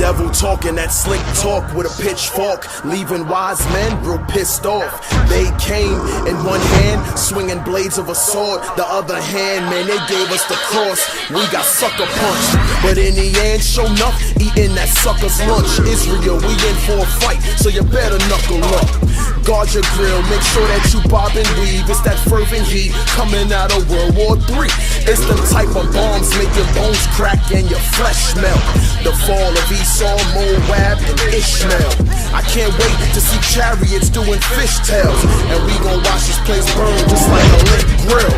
devil talking that slick talk with a pitchfork, leaving wise men real pissed off. They came in one hand, swinging blades of a sword. The other hand, man, they gave us the cross. We got sucker punched, but in the end, sure enough, eating that sucker's lunch. Israel, we in for a fight, so you better knuckle up. Guard your grill, make sure that you bob and weave. It's that fervent heat coming out of World War III. It's the type of bombs make your bones crack and your flesh melt. The fall of Esau, Moab, and Ishmael. I can't wait to see chariots doing fishtails, and we gon' watch this place burn just like a lit grill.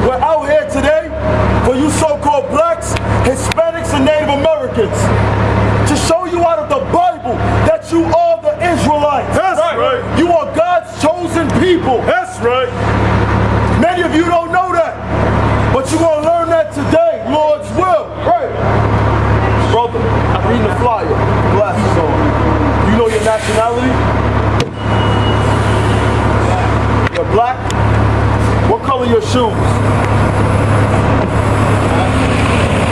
We're out here today for you so-called blacks, Hispanics, and Native Americans to show you out of the Bible that you are the Israelites. That's right. You are God's chosen people. That's right. Many of you don't know that, but you're going to learn that today, Lord's will. Right. Brother, I'm reading the flyer. Glasses on. You know your nationality? You're black? What color are your shoes?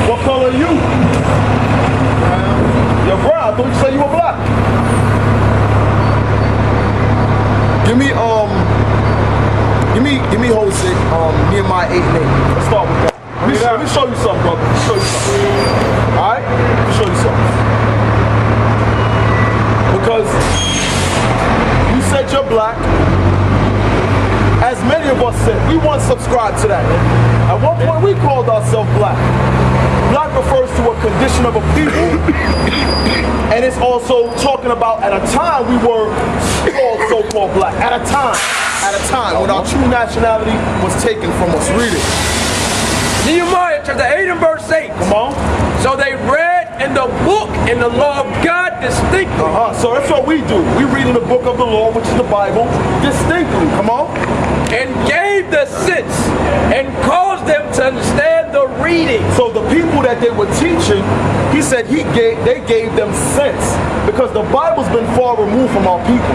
What color are you? You're brown. I thought you said you were black. Give me Jose, Nehemiah 8 and 8. Let's start with that. Let me show you something, brother. Let me show you something. Alright? Let me show you something. Because you said you're black. As many of us said, we once subscribed to that. At one point we called ourselves black. Black refers to a condition of a people, and it's also talking about at a time we were called so-called black. At a time when our true nationality was taken from us. Read it. Nehemiah chapter 8 and verse 8. Come on. So they read in the book in the law of God distinctly. So that's what we do. We read in the book of the law, which is the Bible, distinctly. Come on. And gave the sense and caused them to understand the reading. So the people that they were teaching, he said they gave them sense, because the Bible's been far removed from our people.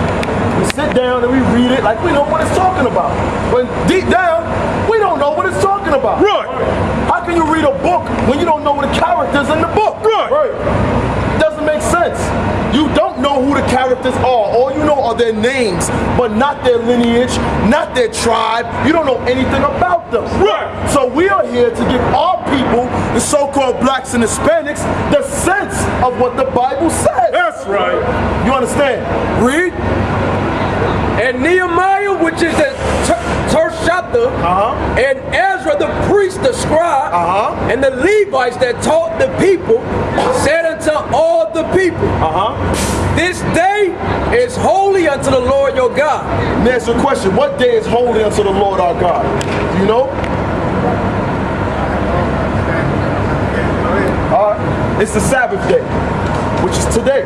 We sit down and we read it like we know what it's talking about. When deep down, we don't know what it's talking about. Right. How can you read a book when you don't know the characters in the book? Right. It doesn't make sense. You don't know who the characters are. All you know are their names, but not their lineage, not their tribe. You don't know anything about them. Right. So we are here to give our people, the so-called blacks and Hispanics, the sense of what the Bible says. That's right. You understand? Read. And Nehemiah, which is the third chapter, and Ezra the priest, the scribe, and the Levites that taught the people, said unto all the people, this day is holy unto the Lord your God. Let me ask you a question. What day is holy unto the Lord our God? Do you know? It's the Sabbath day, which is today.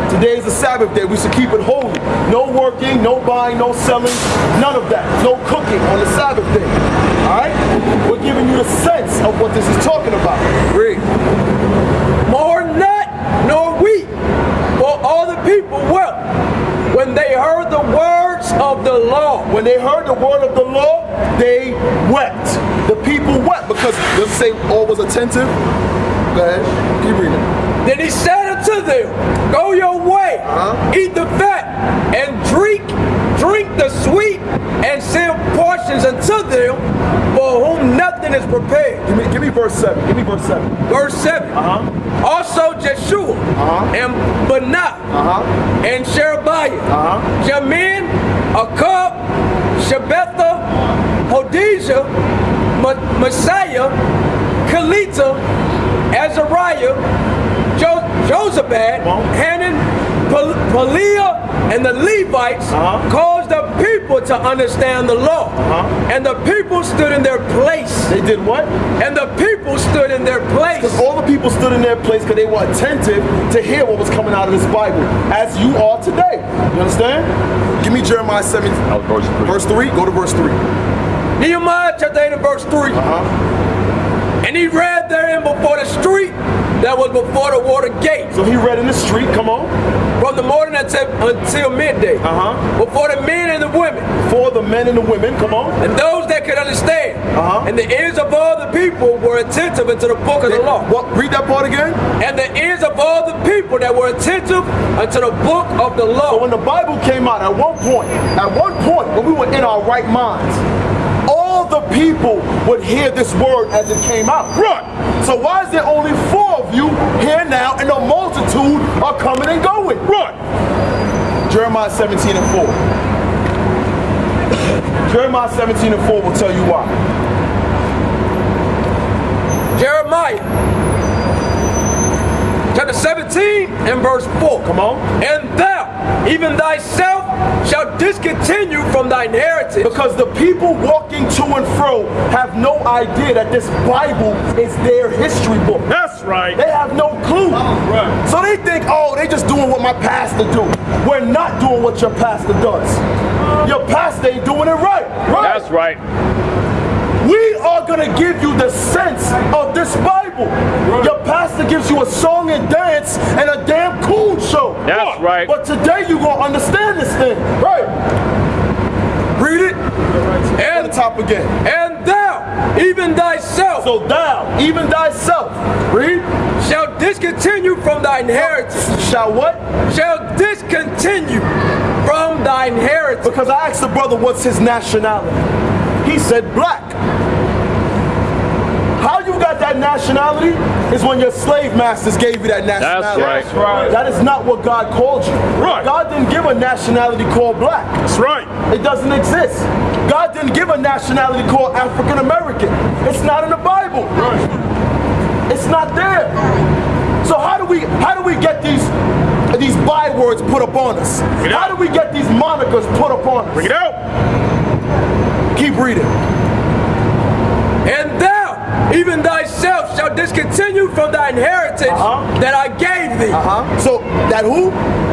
Today is the Sabbath day. We should keep it holy. No working, no buying, no selling, none of that. No cooking on the Sabbath day. Alright? We're giving you the sense of what this is talking about. Read. More nut nor wheat, for all the people wept when they heard the words of the law. When they heard the word of the law, they wept. The people wept because, does it say all was attentive? Go ahead, keep reading. Then he said unto them, go your way, eat the fat, and drink the sweet, and send portions unto them for whom nothing is prepared. Give me verse 7. Give me verse 7. Verse 7. Also Jeshua, and Benah, and Sherebiah, Jamin, Akab, Shebetha, Hodijah, Messiah, Kelita, Azariah, Josabad, Hanan, Peliah, and the Levites caused the people to understand the law. And the people stood in their place. They did what? And the people stood in their place. Because all the people stood in their place because they were attentive to hear what was coming out of this Bible, as you are today. You understand? Give me Jeremiah 7, verse 3. Go to verse 3. Nehemiah chapter 8 and verse 3. And he read therein before the street that was before the water gate. So he read in the street, come on. from the morning until midday. But for the men and the women. For the men and the women, come on. And those that could understand. And the ears of all the people were attentive unto the book of the law. What? Read that part again. And the ears of all the people that were attentive unto the book of the law. So when the Bible came out, at one point, when we were in our right minds, all the people would hear this word as it came out. Right. So why is there only 4 of you here now and the multitude are coming and going? Right. Jeremiah 17 and 4. Jeremiah 17 and 4 will tell you why. Jeremiah chapter 17 and verse 4. Come on. And thou, even thyself, shalt discontinue from thine heritage. Because the people walking to and fro have no idea that this Bible is their history book. That's right. They have no clue. Right. So they think, oh, they just doing what my pastor do. We're not doing what your pastor does. Your pastor ain't doing it right. That's right. We are going to give you the sense of this Bible. Your pastor gives you a song and dance and a damn cool show. That's right. But today you're going to understand this thing. Right. Read it. And the top again. And thou, even thyself. So thou, even thyself. Read. Shall discontinue from thine heritage. Shall what? Shall discontinue from thine heritage. Because I asked the brother what's his nationality. He said black. How you got that nationality is when your slave masters gave you that nationality. That's right. That is not what God called you. Right. God didn't give a nationality called black. That's right. It doesn't exist. God didn't give a nationality called African American. It's not in the Bible. Right. It's not there. So how do we get these bywords put upon us? How do we get these monikers put upon us? Bring it out. Keep reading. And thou, even thyself, shall discontinue from thine heritage that I gave thee. So that who?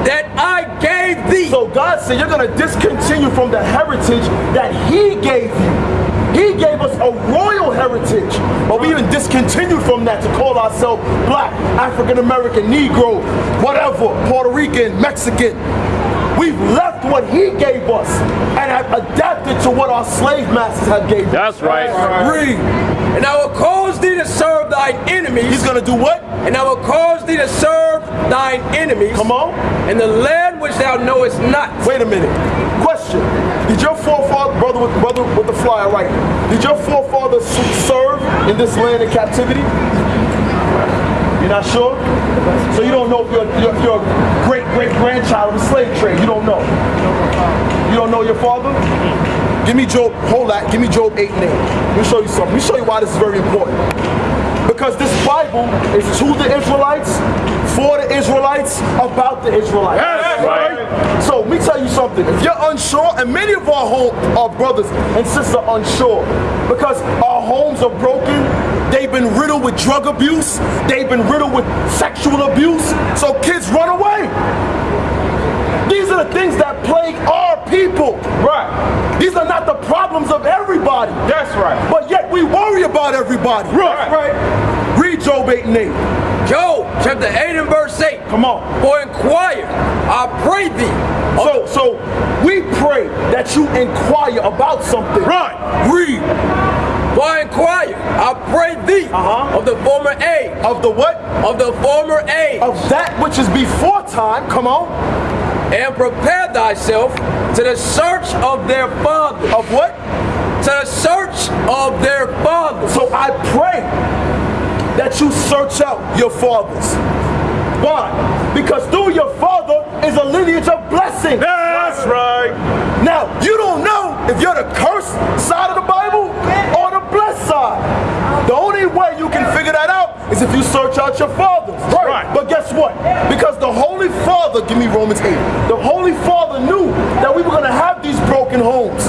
That I gave thee. So God said you're going to discontinue from the heritage that He gave you. He gave us a royal heritage, but we even discontinued from that to call ourselves black, African American, Negro, whatever, Puerto Rican, Mexican. We've left what He gave us and have adapted to what our slave masters have gave us. That's right. Read. And I will cause thee to serve thine enemies. He's going to do what? And I will cause thee to serve thine enemies. Come on. In the land which thou knowest not. Wait a minute. Question. Did your forefather, brother with the flyer right, did your forefathers serve in this land in captivity? You're not sure? So you don't know if you're a great-great-grandchild of the slave trade. You don't know. You don't know your father? Give me Job, hold that. Give me Job 8 and 8. Let me show you something. Let me show you why this is very important. Because this Bible is to the Israelites, for the Israelites, about the Israelites. That's right. So let me tell you something. If you're unsure, and many of our brothers and sisters are unsure, because our homes are broken, they've been riddled with drug abuse, they've been riddled with sexual abuse, so kids run away. These are the things that plague our people. Right. These are not the problems of everybody. That's right. But yet we worry about everybody. Right. Read Job 8 and 8. Job chapter 8 and verse 8. Come on. For inquire, I pray thee. So we pray that you inquire about something. Right. Read. For I inquire, I pray thee of the former age. Of the what? Of the former age. Of that which is before time. Come on. And prepare thyself to the search of their fathers. Of what? To the search of their fathers. So I pray that you search out your fathers. Why? Because through your father is a lineage of blessing. That's right. Now, you don't know if you're the cursed side of the Bible or the blessed side. The only way you can figure that out is if you search out your fathers. Right. But guess what? Because the Holy Father, give me Romans 8, the Holy Father knew that we were going to have these broken homes.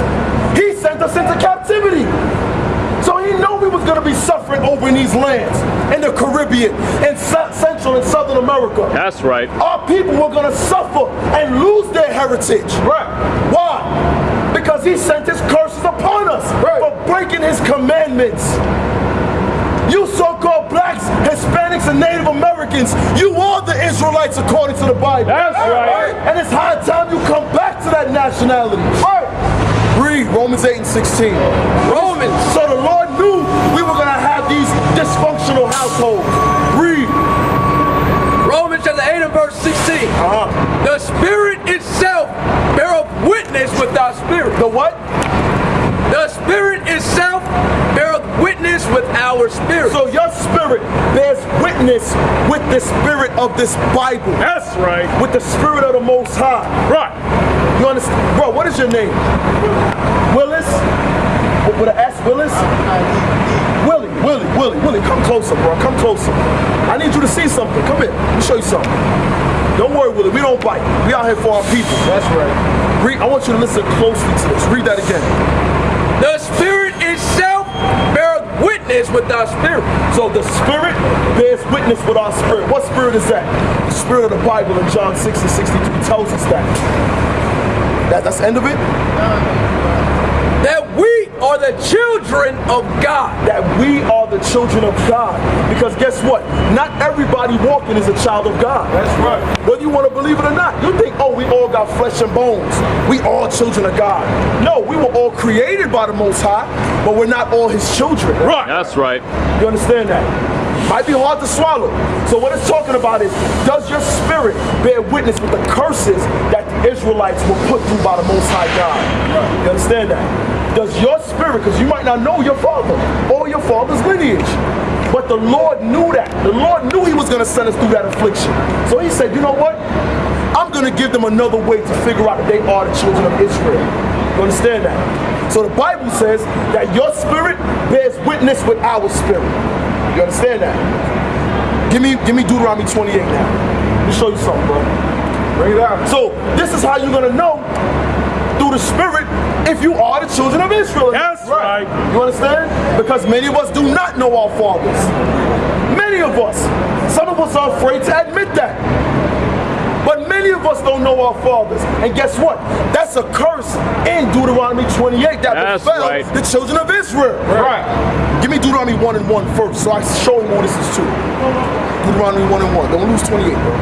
He sent us into captivity. So He knew we was going to be suffering over in these lands, in the Caribbean, in Central and Southern America. That's right. Our people were going to suffer and lose their heritage. Right. Why? Because He sent His curses upon us for breaking His commandments. You so-called blacks, Hispanics, Hispanics and Native Americans, you are the Israelites according to the Bible. That's right. And it's high time you come back to that nationality. Right. Read Romans 8 and 16. Romans. So the Lord knew we were going to have these dysfunctional households. Read. Romans chapter 8 and verse 16. The Spirit itself beareth witness with our spirit. The what? The Spirit itself beareth witness with our spirit. So your spirit bears witness with the spirit of this Bible. That's right. With the spirit of the Most High. Right. You understand? Bro, what is your name? Willis? With an S, Willis? Willie, come closer, bro. Come closer. I need you to see something. Come here. Let me show you something. Don't worry, Willie. We don't bite. We out here for our people. That's right. Read. I want you to listen closely to this. Read that again. The Spirit itself beareth witness with our spirit. So the Spirit bears witness with our spirit. What spirit is that? The spirit of the Bible in John 6 and 63 tells us that. That's the end of it? That we are the children of God. That we are the children of God. Because guess what? Not everybody walking is a child of God. That's right. Whether you want to believe it or not. You think, oh, we all got flesh and bones. We all children of God. No, we were all created by the Most High, but we're not all His children. Right. That's right. You understand that? Might be hard to swallow. So what it's talking about is, does your spirit bear witness with the curses that the Israelites were put through by the Most High God? You understand that? Does your spirit, because you might not know your father or your father's lineage, but the Lord knew that. The Lord knew He was going to send us through that affliction. So He said, you know what? I'm going to give them another way to figure out that they are the children of Israel. You understand that? So the Bible says that your spirit bears witness with our spirit. You understand that? Give me Deuteronomy 28 now. Let me show you something, bro. Bring it out. So this is how you're going to know through the Spirit if you are the children of Israel. That's right. You understand? Because many of us do not know our fathers. Many of us. Some of us are afraid to admit that. But many of us don't know our fathers. And guess what? That's a curse in Deuteronomy 28 that befell the children of Israel. Right. Give me Deuteronomy 1 and 1 first, so I show him who this is to. Deuteronomy 1 and 1. Don't lose 28, bro.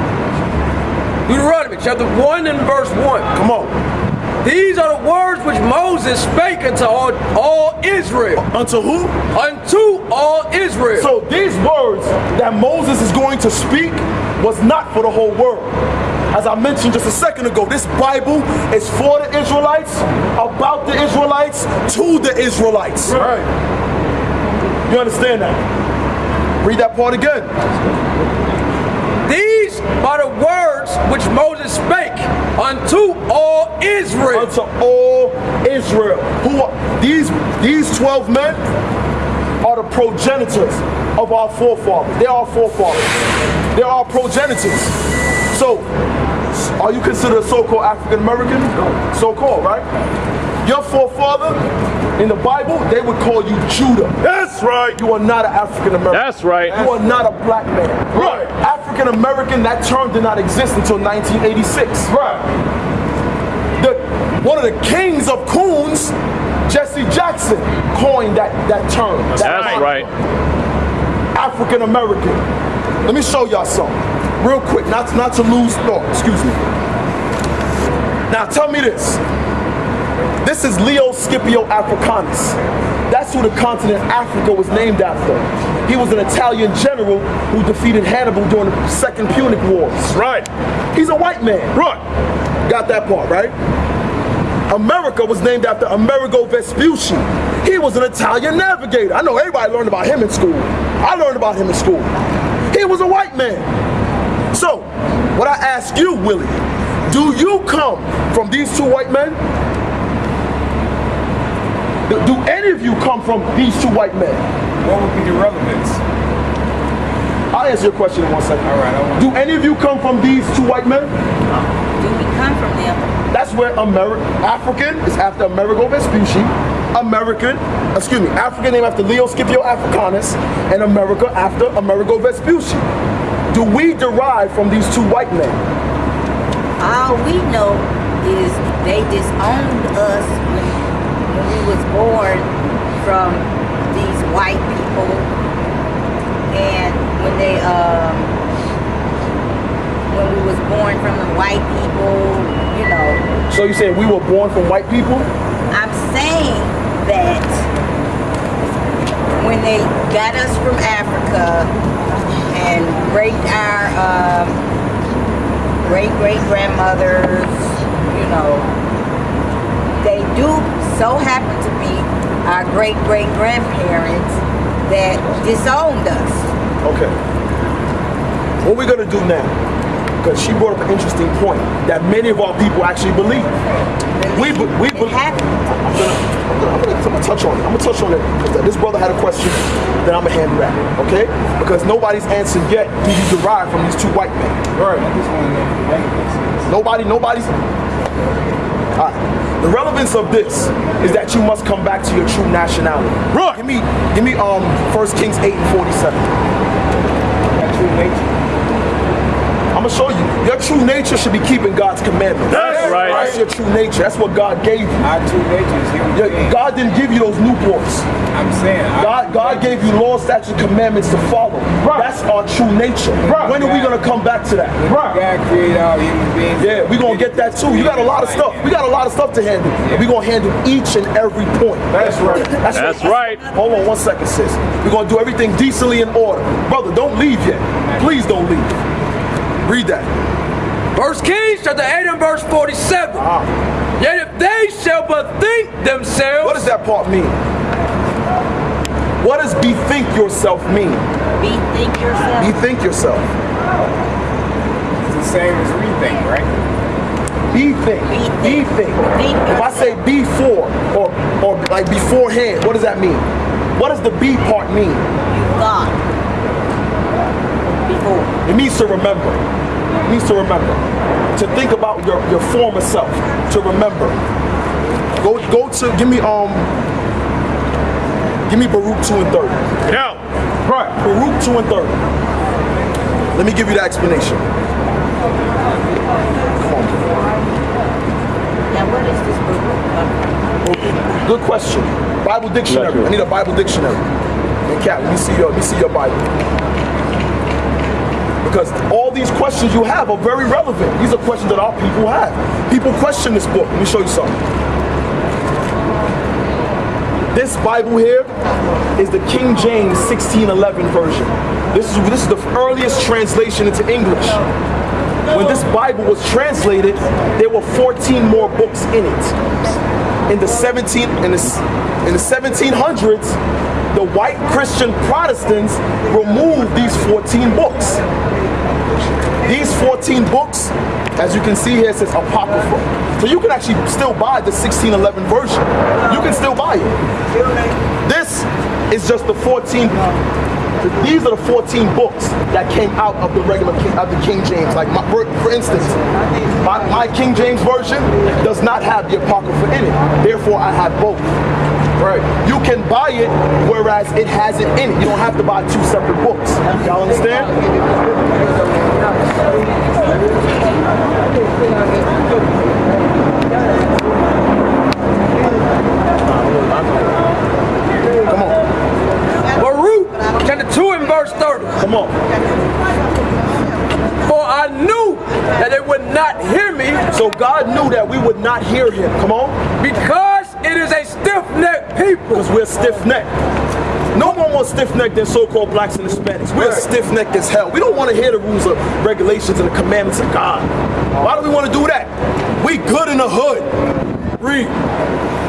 Deuteronomy chapter 1 and verse 1. Come on. These are the words which Moses spake unto all Israel. Unto who? Unto all Israel. So these words that Moses is going to speak was not for the whole world. As I mentioned just a second ago, this Bible is for the Israelites, about the Israelites, to the Israelites. Right. You understand that? Read that part again. These are the words which Moses spake unto all Israel. Unto all Israel. Who are these 12 men are the progenitors of our forefathers. They are our forefathers. They are our progenitors. So, are you considered a so-called African American? No. So-called, right? Your forefather in the Bible, they would call you Judah. That's right. You are not an African American. That's right. You are not a black man. Right. African American, that term did not exist until 1986. Right. One of the kings of coons, Jesse Jackson, coined that term. That's right. African American. Let me show y'all something real quick, not to lose thought. Excuse me. Now tell me this. This is Leo Scipio Africanus. That's who the continent Africa was named after. He was an Italian general who defeated Hannibal during the Second Punic Wars. Right. He's a white man. Right. Got that part, right? America was named after Amerigo Vespucci. He was an Italian navigator. I know everybody learned about him in school. I learned about him in school. He was a white man. So, what I ask you, Willie, do you come from these two white men? Do any of you come from these two white men? What would be the relevance? I'll answer your question in 1 second. All right. Do any of you come from these two white men? Do we come from them? That's where African is after Amerigo Vespucci. African named after Leo Scipio Africanus, and America after Amerigo Vespucci. Do we derive from these two white men? All we know is they disowned us when we was born from these white people, and when we was born from the white people, you know. So you saying we were born from white people? I'm saying that when they got us from Africa and raped our great-great-grandmothers, you know, they do so happen to be our great-great-grandparents that disowned us. Okay. What we're gonna do now, because she brought up an interesting point that many of our people actually believe. We believe. I'm gonna touch on it. I'm gonna touch on it. This brother had a question, then I'm gonna handle that. Okay? Because nobody's answered yet who you derive from these two white men. Right. I just want to know the relevance. Nobody's. All right. The relevance of this is that you must come back to your true nationality. Right. Give me 1 Kings 8:47. That true nature. I'm gonna show you. Your true nature should be keeping God's commandments. That's right. That's your true nature. That's what God gave you. Our true nature is human beings. God didn't give you those Newports. I'm saying. God gave you laws, statutes, commandments to follow. Right. That's our true nature. Right. When are we gonna come back to that? Right. God created all human beings. Yeah, we're gonna get that too. You got a lot of stuff. We got a lot of stuff to handle. We're gonna handle each and every point. That's right. That's right. Hold on 1 second, sis. We're gonna do everything decently in order. Brother, don't leave yet. Please don't leave. Read that. 1 Kings chapter 8 and verse 47. Yet if they shall bethink themselves. What does that part mean? What does bethink yourself mean? Bethink yourself. Bethink yourself. It's the same as rethink, right? Bethink. Bethink. If I say before or like beforehand, what does that mean? What does the be part mean? God. Before. It means to remember. It means to remember. To think about your former self. To remember. Go to give me Baruch 2 and 30. Yeah. Right. Baruch 2 and 30. Let me give you the explanation. Come on. Now what is this Baruch? Good question. Bible dictionary. I need a Bible dictionary. And Kat, let me see your Bible. Because all these questions you have are very relevant. These are questions that our people have. People question this book. Let me show you something. This Bible here is the King James 1611 version. This is the earliest translation into English. When this Bible was translated, there were 14 more books in it. In the 1700s, the white Christian Protestants removed these 14 books. These 14 books, as you can see here, it says Apocrypha. So you can actually still buy the 1611 version. You can still buy it. This is just the 14. These are the 14 books that came out of the regular King James. Like for instance, my King James version does not have the Apocrypha in it. Therefore, I have both. Right. You can buy it, whereas it has it in it. You don't have to buy two separate books. Y'all understand? Come on. Baruch chapter 2 and verse 30. Come on. For I knew that they would not hear me. So God knew that we would not hear him. Come on. Because it is a stiff-necked people. Because we're stiff-necked. No one more stiff-necked than so-called blacks and Hispanics. We're stiff-necked as hell. We don't want to hear the rules of regulations and the commandments of God. Why do we want to do that? We good in the hood. Read.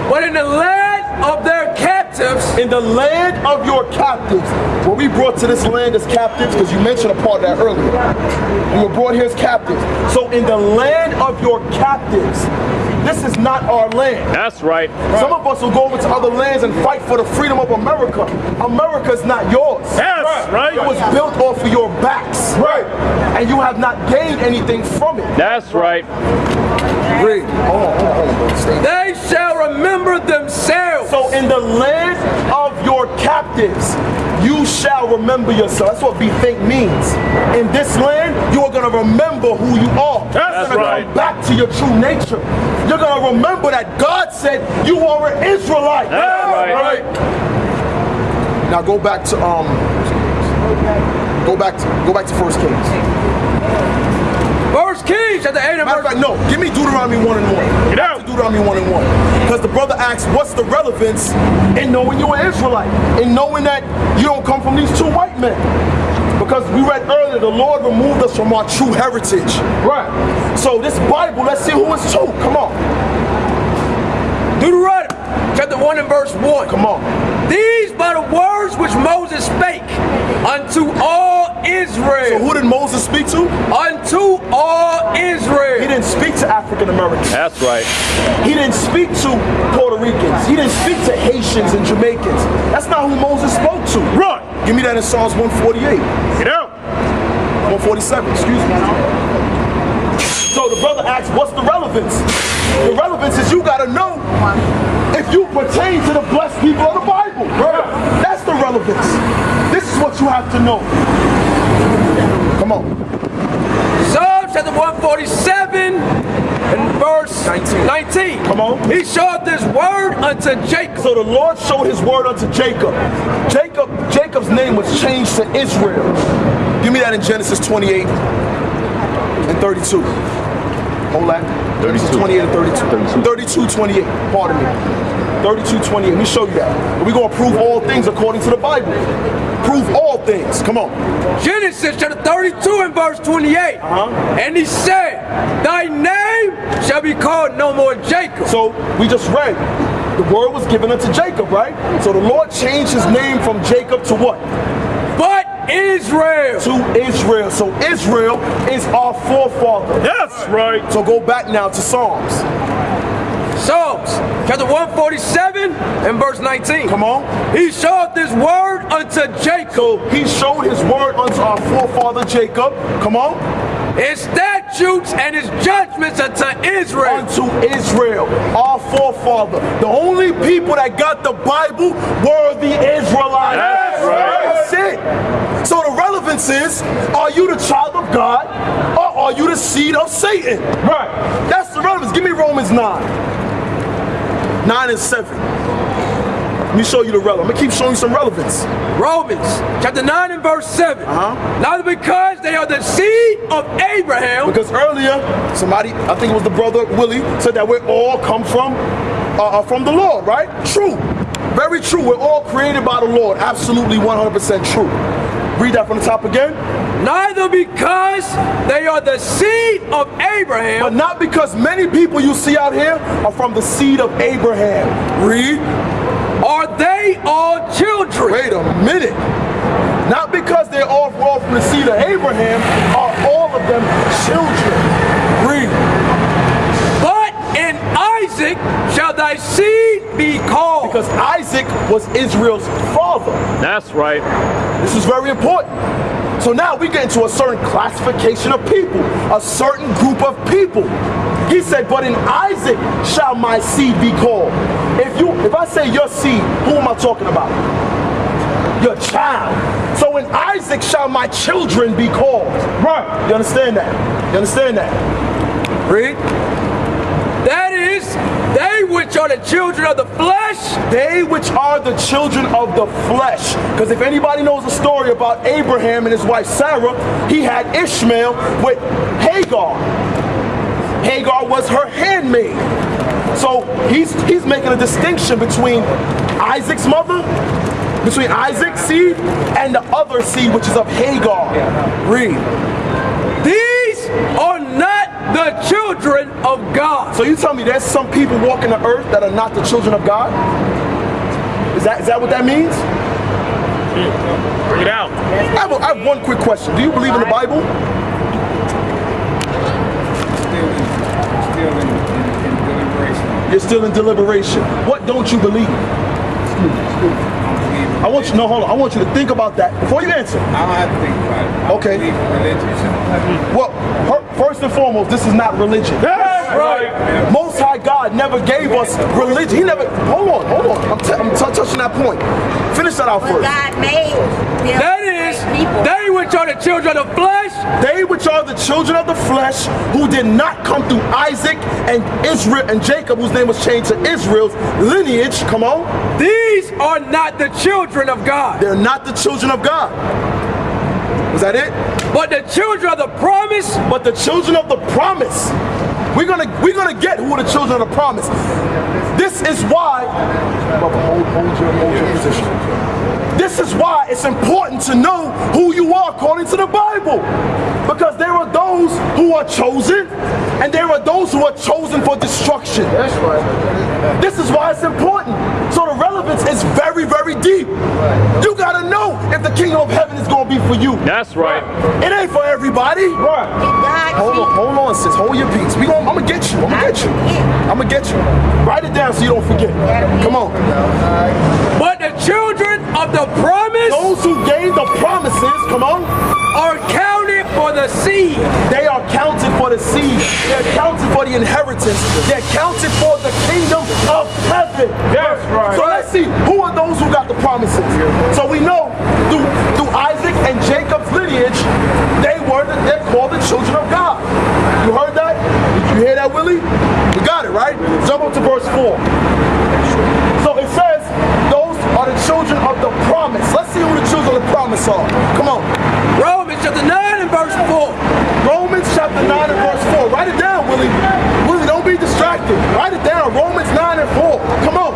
But in the land of their captives. In the land of your captives. Were we brought to this land as captives? Because you mentioned a part of that earlier. We were brought here as captives. So in the land of your captives, this is not our land. That's right. Some of us will go over to other lands and fight for the freedom of America. America's not yours. Yes, right. It was built off of your backs. Right. And you have not gained anything from it. That's right. Read. Hold on. Stay. They shall remember themselves. So in the land of your captives, you shall remember yourself. That's what bethink means. In this land, you are going to remember who you are. That's You're going to come back to your true nature. You're going to remember that God said you are an Israelite. That's right. Now go back to Go back to 1 Kings. 1 Kings chapter 8 and Matter of verse. fact, no, give me Deuteronomy 1 and 1. Get out. Deuteronomy 1 and 1. Because the brother asks, what's the relevance in knowing you're an Israelite? In knowing that you don't come from these two white men? Because we read earlier, the Lord removed us from our true heritage. Right. So this Bible, let's see who it's to. Come on. Deuteronomy chapter 1 and verse 1. Come on. These are the words which Moses spake unto all So Israel. who did Moses speak to? Unto all Israel. He didn't speak to African Americans. That's right. He didn't speak to Puerto Ricans. He didn't speak to Haitians and Jamaicans. That's not who Moses spoke to. Run. Give me that in Psalms 148. Get out. 147, excuse me. So the brother asks, what's the relevance? The relevance is you gotta know if you pertain to the blessed people of the Bible. That's the relevance. This is what you have to know. Come on. Psalms chapter 147 and verse 19. Come on. He showed this word unto Jacob. So the Lord showed his word unto Jacob. Jacob's name was changed to Israel. Give me that in Genesis 28 and 32. Hold that. 32. 28 and 32. 32, 28. Pardon me. 32, 28. Let me show you that. We're going to prove all things according to the Bible. Prove all things. Come on. Genesis chapter 32 and verse 28. And he said, thy name shall be called no more Jacob. So we just read. The word was given unto Jacob, right? So the Lord changed his name from Jacob to what? But Israel. To Israel. So Israel is our forefather. That's right. So go back now to Psalms. Psalms chapter 147 and verse 19. Come on. He showed this word unto Jacob. So he showed his word unto our forefather Jacob. Come on. His statutes and his judgments unto Israel. Unto Israel, our forefather. The only people that got the Bible were the Israelites. That's right. That's it. So the relevance is, are you the child of God or are you the seed of Satan? Right. That's the relevance. Give me Romans 9. 9 and 7. Let me show you the relevance. I'm going to keep showing you some relevance. Romans chapter 9 and verse 7. Neither because they are the seed of Abraham. Because earlier, somebody, I think it was the brother Willie, said that we all come from the Lord, right? True. Very true. We're all created by the Lord. Absolutely 100% true. Read that from the top again. Neither because they are the seed of Abraham. But not because many people you see out here are from the seed of Abraham. Read. Are they all children? Wait a minute. Not because they're all from the seed of Abraham are all of them children. Read. But in Isaac shall thy seed be called. Because Isaac was Israel's father. That's right. This is very important. So now we get into a certain classification of people, a certain group of people. He said, but in Isaac shall my seed be called. If I say your seed, who am I talking about? Your child. So in Isaac shall my children be called. Right. You understand that? You understand that? Read. That is, they which are the children of the flesh. They which are the children of the flesh. Because if anybody knows the story about Abraham and his wife Sarah, he had Ishmael with Hagar. Hagar was her handmaid. So he's making a distinction between Isaac's mother, between Isaac's seed and the other seed, which is of Hagar. Read. These are not the children of God. So you tell me there's some people walking the earth that are not the children of God? Is that what that means? Bring it out. I have one quick question. Do you believe in the Bible? Still in deliberation. You're still in deliberation. What don't you believe? I want you, no, hold on. I want you to think about that before you answer. I don't have to think about it. I Okay. believe in religion. Well, first and foremost, this is not religion. That's right. Most High God never gave us religion. He never, hold on. I'm touching that point. Finish that out But first. God made them That is, people. they which are the children of the flesh. They which are the children of the flesh, who did not come through Isaac and Israel and Jacob, whose name was changed to Israel's lineage. Come on. These are not the children of God. They're not the children of God. Was that it? But the children of the promise, But the children of the promise. We're gonna get who are the children of the promise. This is why. Hold your position. This is why it's important to know who you are according to the Bible. Because there are those who are chosen, and there are those who are chosen for destruction. That's right. This is why it's important. So the relevance is very, very deep. You gotta know if the kingdom of heaven is gonna be for you. That's right. It ain't for everybody. Right. Hold on, sis. Hold your peace. I'm gonna get you. I'm gonna get you. Write it down so you don't forget. Come on. but the children of the promise Those who gain the promises, come on, are counted for the seed. they are counted for the seed. They're counted for the inheritance. They're counted for the kingdom of heaven. That's right. So let's see, who are those who got the promises? So we know through Isaac and Jacob's lineage, they're called the children of God. You heard that? Did you hear that, Willie? You got it, right? Jump up to verse 4. So it says, those are the children of the promise. Let's see who the children of the promise are. Come on. Romans chapter 9 and verse 4. Romans chapter 9 and verse 4. Write it down, Willie. Willie, don't be distracted. Write it down. Romans 9 and 4. Come on.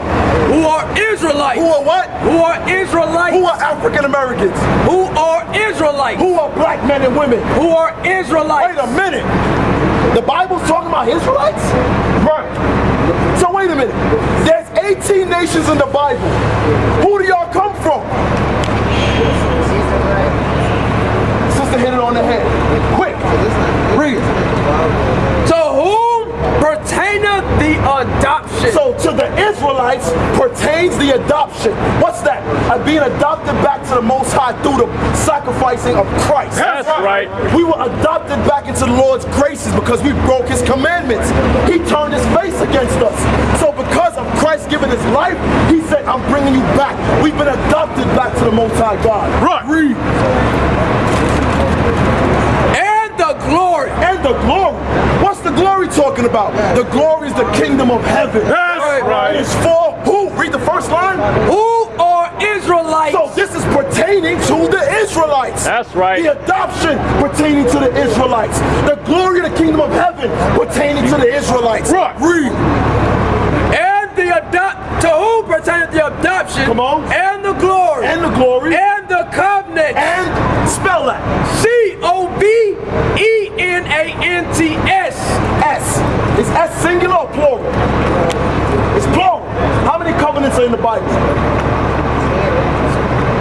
Who are Israelites. Who are what? Who are Israelites. Who are African Americans? Who are Israelites. Who are black men and women? Who are Israelites. Wait a minute. The Bible's talking about Israelites? Right. So wait a minute. There's 18 nations in the Bible. Who do y'all come from? Sister hit it on the head. Quick. Read. To whom pertaineth the adoption. So to the Israelites pertains the adoption. What's that? Being adopted back to the Most High through the sacrificing of Christ. That's right. We were adopted back into the Lord's graces because we broke his commandments. He turned his face against us. So because of Christ giving his life, he said, I'm bringing you back. We've been adopted back to the Most High God. Right. Read. And the glory. And the glory. What's the glory talking about? The glory is the kingdom of heaven. That's right. It's for who? Read the first line. Who are Israelites. So this is pertaining to the Israelites. That's right. The adoption pertaining to the Israelites. The glory of the kingdom of heaven pertaining to the Israelites. Right. Read. And to whom pertaineth the adoption. Come on. And the glory. And the glory. And the covenant. And spell that. COVENANTS. S. Is S singular or plural? It's plural. How many covenants are in the Bible?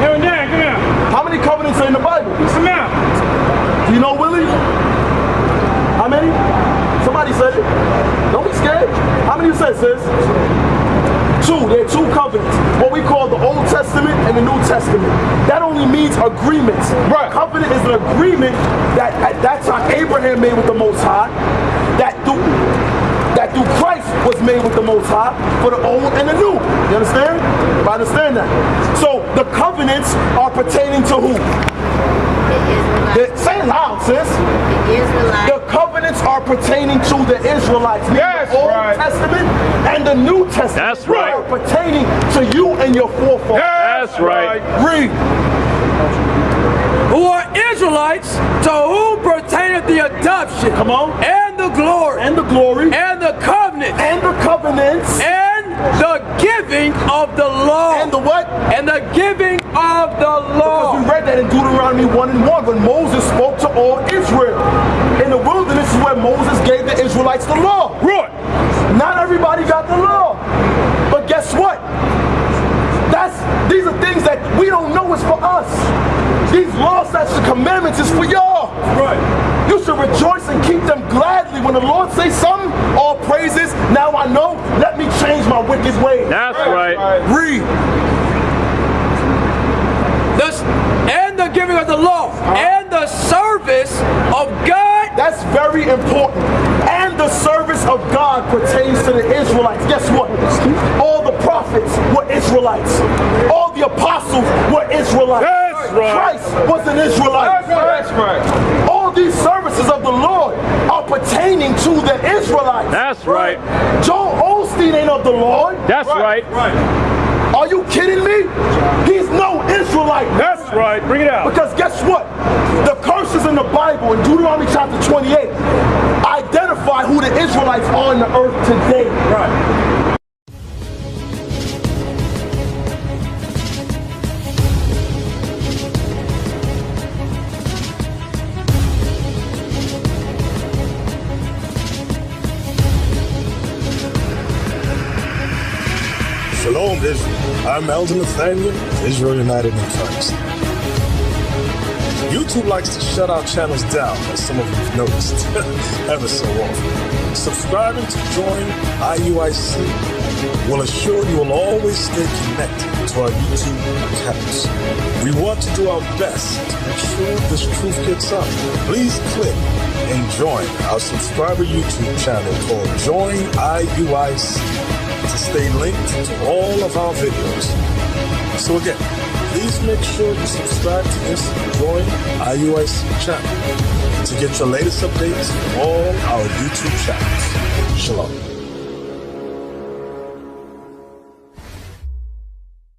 Come here. How many covenants are in the Bible? Come here. Do you know, Willie? How many? Somebody said it. Don't be scared. How many you said, sis? 2. There are 2 covenants. What we call the Old Testament and the New Testament. That only means agreements. Right. Covenant is an agreement that at that time Abraham made with the Most High. That through Christ was made with the Most High for the old and the new. You understand? I understand that. So the covenants are pertaining to who? Say it loud, sis. The Israelites. The covenants are pertaining to the Israelites. Yes, the Old right. Testament and the New Testament. That's right. Are pertaining to you and your forefathers. That's right. Read. Who are Israelites, to whom pertaineth the adoption. Come on. And the glory. And the glory. And the covenant. And the covenants. And the giving of the law. And the what? And the giving of the law. Because we read that in Deuteronomy 1:1 when Moses spoke to all Israel. In the wilderness is where Moses gave the Israelites the law. Right. Not everybody got the law. But guess what? These are things that we don't know is for us. These laws, statutes, and commandments is for y'all. Right. You should rejoice and keep them gladly. When the Lord says something, all praises, now I know, let me change my wicked ways. That's right. Read. And the giving of the law. And the service of God. That's very important. And the service of God pertains to the Israelites. Guess what? All the prophets were Israelites. All the apostles were Israelites. That's right. Christ was an Israelite. That's right. All these services of the Lord are pertaining to the Israelites. That's right. Joel Osteen ain't of the Lord. That's right. Are Are you kidding me? He's no Israelite. That's right. Bring it out. Because guess what? The curses in the Bible in Deuteronomy chapter 28 identify who the Israelites are on the earth today. Right. Shalom, Israel. I'm Elder Nathaniel, Israel United in Christ. YouTube likes to shut our channels down, as some of you have noticed, ever so often. Subscribing to join IUIC will assure you will always stay connected to our YouTube accounts. We want to do our best to make sure this truth gets out. Please click and join our subscriber YouTube channel called Join IUIC to stay linked to all of our videos. So again, please make sure you subscribe to this Join IUIC channel to get your latest updates from all our YouTube channels. Shalom.